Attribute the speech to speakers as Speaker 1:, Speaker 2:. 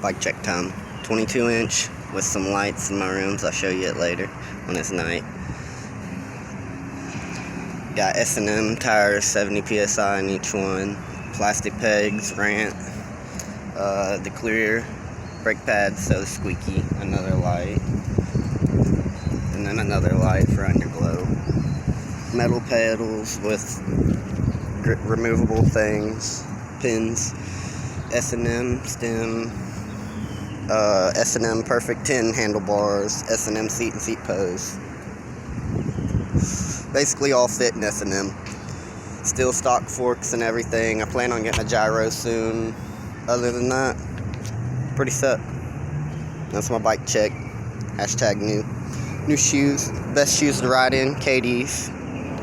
Speaker 1: Bike check time. 22-inch with some lights in my rooms. I'll show you it later when it's night. Got S&M tires, 70 psi in each one. Plastic pegs, rant. The clear brake pads, so squeaky. Another light. And then another light for underglow. Metal pedals with removable things, pins. S&M stem. S&M Perfect 10 handlebars, S&M seat and seat post. Basically all fit in S&M. Still stock forks and everything. I plan on getting a gyro soon. Other than that, pretty set. That's my bike check. #new. New shoes. Best shoes to ride in, KD's.